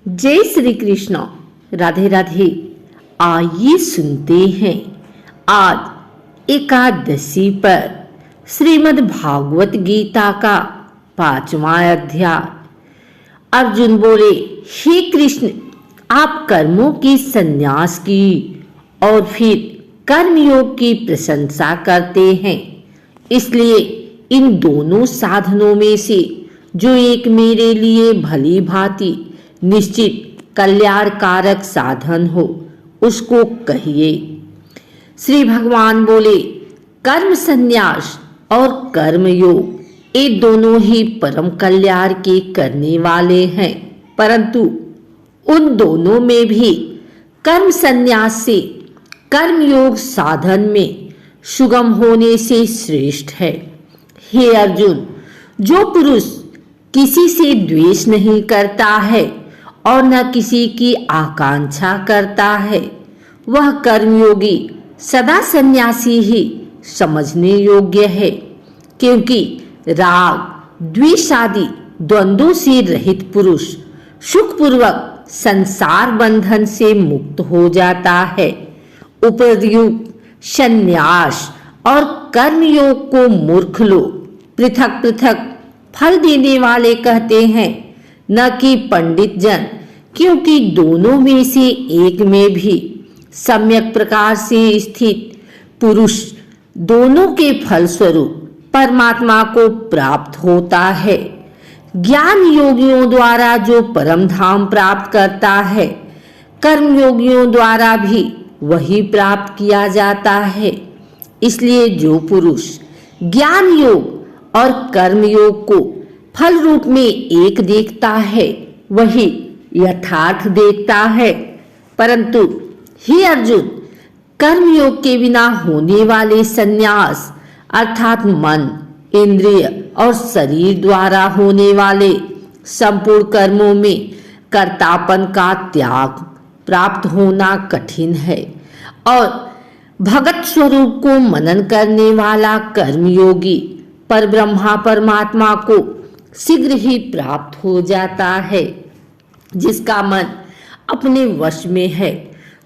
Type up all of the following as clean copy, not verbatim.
जय श्री कृष्ण। राधे राधे। आइए सुनते हैं आज एकादशी पर श्रीमद् भागवत गीता का 5वां अध्याय। अर्जुन बोले, हे कृष्ण, आप कर्मों की संन्यास की और फिर कर्मयोग की प्रशंसा करते हैं, इसलिए इन दोनों साधनों में से जो एक मेरे लिए भली भांति निश्चित कल्याणकारक साधन हो उसको कहिए। श्री भगवान बोले, कर्म संन्यास और कर्म योग ये दोनों ही परम कल्याण के करने वाले हैं, परंतु उन दोनों में भी कर्म संन्यास से कर्मयोग साधन में सुगम होने से श्रेष्ठ है। हे अर्जुन, जो पुरुष किसी से द्वेष नहीं करता है और न किसी की आकांक्षा करता है, वह कर्मयोगी सदा सन्यासी ही समझने योग्य है, क्योंकि राग द्वेष आदि द्वंद्वों से रहित पुरुष सुखपूर्वक संसार बंधन से मुक्त हो जाता है। उपर्युक्त संन्यास और कर्मयोग को मूर्ख लोग पृथक पृथक फल देने वाले कहते हैं, न कि पंडित जन, क्योंकि दोनों में से एक में भी सम्यक प्रकार से स्थित पुरुष दोनों के फल स्वरूप परमात्मा को प्राप्त होता है। ज्ञान योगियों द्वारा जो परम धाम प्राप्त करता है, कर्म योगियों द्वारा भी वही प्राप्त किया जाता है। इसलिए जो पुरुष ज्ञान योग और कर्म योग को फल रूप में एक देखता है, वही यथार्थ देखता है। परंतु हे अर्जुन, कर्मयोग के बिना होने वाले संन्यास अर्थात मन, इंद्रिय और शरीर द्वारा होने वाले संपूर्ण कर्मों में कर्तापन का त्याग प्राप्त होना कठिन है, और भगत स्वरूप को मनन करने वाला कर्मयोगी पर ब्रह्मा परमात्मा को शीघ्र ही प्राप्त हो जाता है। जिसका मन अपने वश में है,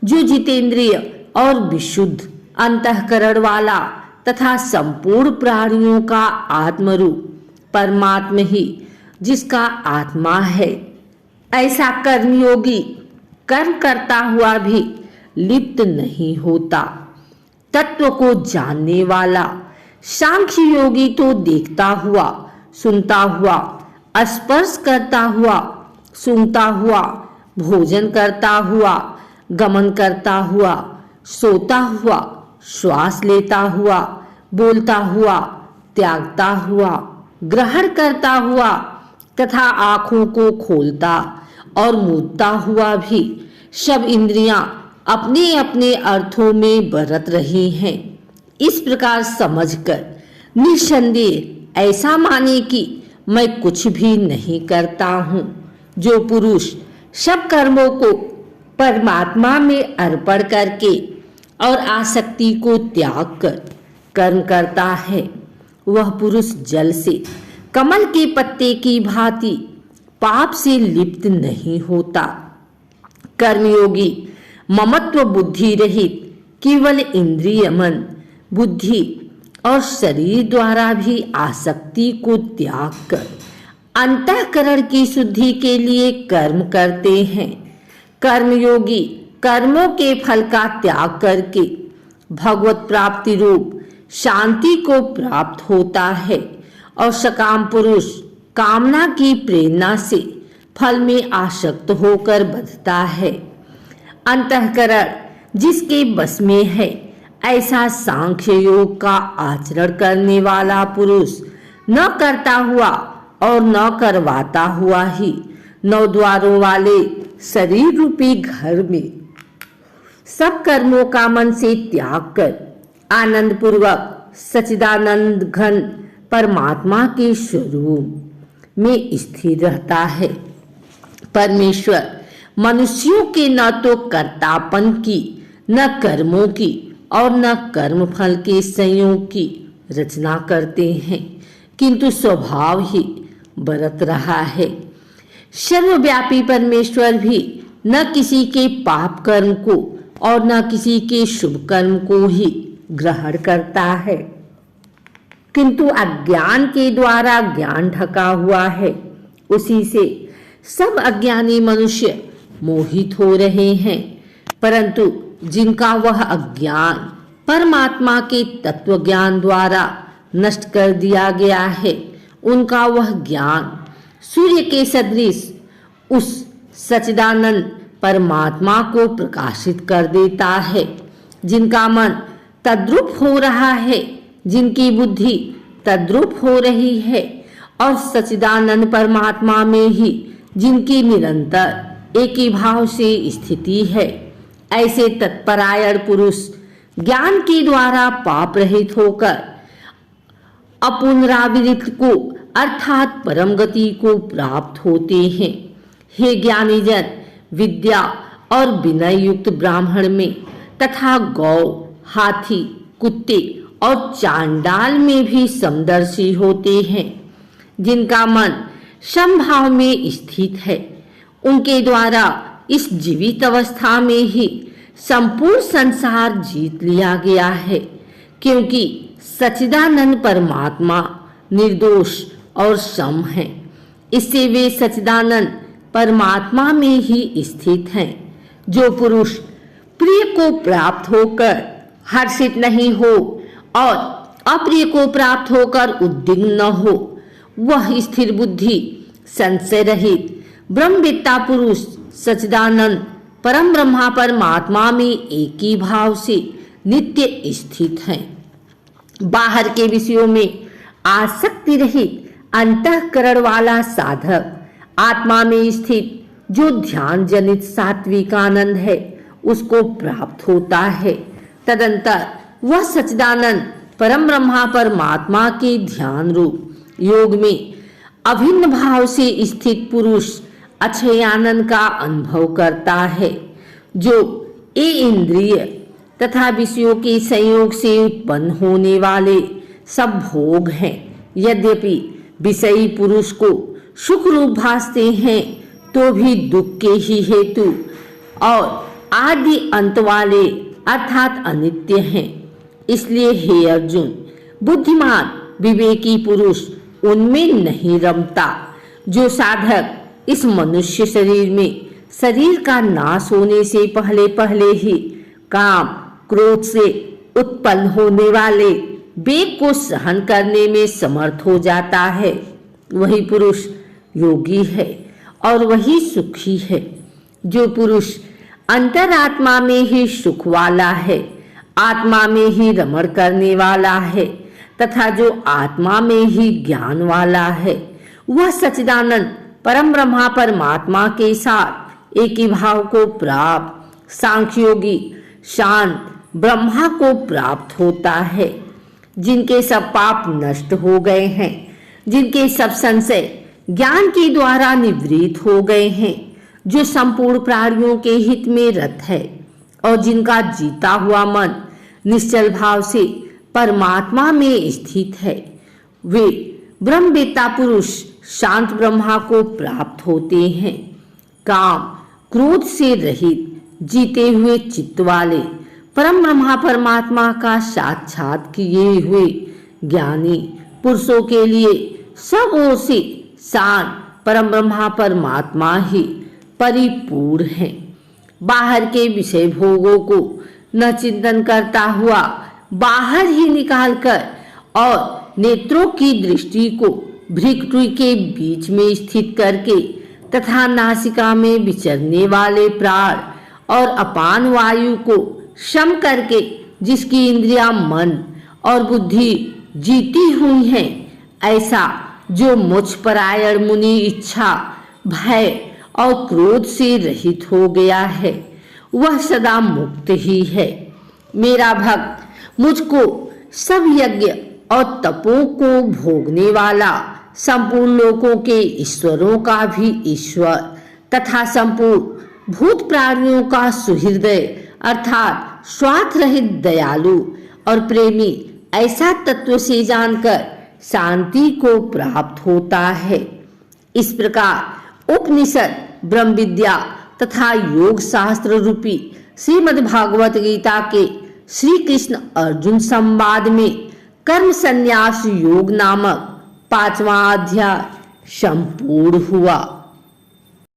जो जितेंद्रिय और विशुद्ध अंतःकरण वाला तथा संपूर्ण प्राणियों का आत्मरूप परमात्मा ही जिसका आत्मा है, ऐसा कर्मयोगी कर्म करता हुआ भी लिप्त नहीं होता। तत्व को जानने वाला सांख्य योगी तो देखता हुआ, सुनता हुआ, स्पर्श करता हुआ, सूंघता हुआ, भोजन करता हुआ, गमन करता हुआ, सोता हुआ, श्वास लेता हुआ, बोलता हुआ, त्यागता हुआ, ग्रहण करता हुआ तथा आँखों को खोलता और मूंदता हुआ भी सब इंद्रियां अपने अपने अर्थों में बरत रही हैं। इस प्रकार समझकर निसंदेह ऐसा माने कि मैं कुछ भी नहीं करता हूँ। जो पुरुष सब कर्मों को परमात्मा में अर्पण करके और आसक्ति को त्याग कर कर्म करता है, वह पुरुष जल से कमल के पत्ते की भांति पाप से लिप्त नहीं होता। कर्मयोगी ममत्व बुद्धि रहित केवल इंद्रिय, मन, बुद्धि और शरीर द्वारा भी आसक्ति को त्याग कर अंतःकरण की शुद्धि के लिए कर्म करते हैं। कर्मयोगी कर्मों के फल का त्याग करके भगवत प्राप्ति रूप शांति को प्राप्त होता है, और सकाम पुरुष कामना की प्रेरणा से फल में आसक्त होकर बंधता है। अंतःकरण जिसके बस में है, ऐसा सांख्य योग का आचरण करने वाला पुरुष न करता हुआ और न करवाता हुआ ही 9 द्वारों वाले शरीर रूपी घर में सब कर्मों का मन से त्याग कर आनंद पूर्वक सच्चिदानंद घन परमात्मा के स्वरूप में स्थिर रहता है। परमेश्वर मनुष्यों के न तो कर्तापन की, न कर्मों की और न कर्म फल के संयोग की रचना करते हैं, किंतु स्वभाव ही बरत रहा है। सर्वव्यापी परमेश्वर भी न किसी के पाप कर्म को और न किसी के शुभ कर्म को ही ग्रहण करता है, किंतु अज्ञान के द्वारा ज्ञान ढका हुआ है, उसी से सब अज्ञानी मनुष्य मोहित हो रहे हैं। परंतु जिनका वह अज्ञान परमात्मा के तत्व ज्ञान द्वारा नष्ट कर दिया गया है, उनका वह ज्ञान सूर्य के सदृश उस सच्चिदानंद परमात्मा को प्रकाशित कर देता है। जिनका मन तद्रूप हो रहा है, जिनकी बुद्धि तद्रूप हो रही है और सच्चिदानंद परमात्मा में ही जिनकी निरंतर एक ही भाव से स्थिति है, ऐसे तत्परायण पुरुष ज्ञान के द्वारा पाप रहित होकर अपुनरावृत्ति को अर्थात परम गति को प्राप्त होते हैं। हे ज्ञानी जन, विद्या और विनय युक्त ब्राह्मण में तथा गौ, हाथी, कुत्ते और चांडाल में भी समदर्शी होते हैं। जिनका मन समभाव में स्थित है, उनके द्वारा इस जीवित अवस्था में ही संपूर्ण संसार जीत लिया गया है, क्योंकि सच्चिदानंद परमात्मा निर्दोष और सम है। इससे वे सच्चिदानंद परमात्मा में ही स्थित हैं। जो पुरुष प्रिय को प्राप्त होकर हर्षित नहीं हो और अप्रिय को प्राप्त होकर उद्विग्न न हो, वह स्थिर बुद्धि संशय रहित ब्रह्मवेत्ता पुरुष सच्चिदानंद परम ब्रह्मा परमात्मा में एक ही भाव से नित्य स्थित है। बाहर के विषयों में आसक्ति रहित अंतःकरण वाला साधक आत्मा में स्थित जो ध्यान जनित सात्विक आनंद है, उसको प्राप्त होता है। तदंतर वह सच्चिदानंद परम ब्रह्मा परमात्मा के ध्यान रूप योग में अभिन्न भाव से स्थित पुरुष अक्षय आनंद का अनुभव करता है, जो ये इंद्रिय तथा विषयों के संयोग से उत्पन्न होने वाले सब भोग हैं। यद्यपि विषयी पुरुष को सुख रूप भासते हैं, तो भी दुख के ही हेतु और आदि अंत वाले अर्थात अनित्य हैं। इसलिए हे अर्जुन, बुद्धिमान विवेकी पुरुष उनमें नहीं रमता। जो साधक इस मनुष्य शरीर में शरीर का नाश होने से पहले पहले ही काम क्रोध से उत्पन्न होने वाले वेग को सहन करने में समर्थ हो जाता है, वही पुरुष योगी है और वही सुखी है। जो पुरुष अंतरात्मा में ही सुख वाला है, आत्मा में ही रमण करने वाला है तथा जो आत्मा में ही ज्ञान वाला है, वह सच्चिदानंद परम ब्रह्मा परमात्मा के साथ एक ही भाव को प्राप्त सांख्योगी शांत ब्रह्मा को प्राप्त होता है। जिनके सब पाप नष्ट हो गए हैं, जिनके सब संशय ज्ञान के द्वारा निवृत्त हो गए हैं, जो संपूर्ण प्राणियों के हित में रत है और जिनका जीता हुआ मन निश्चल भाव से परमात्मा में स्थित है, वे ब्रह्मवेत्ता पुरुष शांत ब्रह्मा को प्राप्त होते हैं। काम क्रोध से रहित जीते हुए चित्त वाले परम ब्रह्मा परमात्मा का साक्षात किए हुए ज्ञानी पुरुषों के लिए सब ओर से शांत परम ब्रह्मा परमात्मा ही परिपूर्ण है। बाहर के विषय भोगों को न चिंतन करता हुआ बाहर ही निकालकर और नेत्रों की दृष्टि को भ्रिकुटी के बीच में स्थित करके तथा नासिका में विचरने वाले प्राण और अपान वायु को सम करके जिसकी इंद्रियां मन और बुद्धि जीती हुई हैं, ऐसा जो मोक्ष परायण मुनि इच्छा भय और क्रोध से रहित हो गया है, वह सदा मुक्त ही है। मेरा भक्त मुझको सब यज्ञ और तपों को भोगने वाला, संपूर्ण लोकों के ईश्वरों का भी ईश्वर तथा संपूर्ण भूत प्राणियों का सुहृदय अर्थात स्वार्थ रहित दयालु और प्रेमी ऐसा तत्व से जानकर शांति को प्राप्त होता है। इस प्रकार उपनिषद, ब्रह्म विद्या तथा योग शास्त्र रूपी श्रीमद् भागवत गीता के श्री कृष्ण अर्जुन संवाद में कर्म संन्यास योग नामक 5वां अध्याय संपूर्ण हुआ।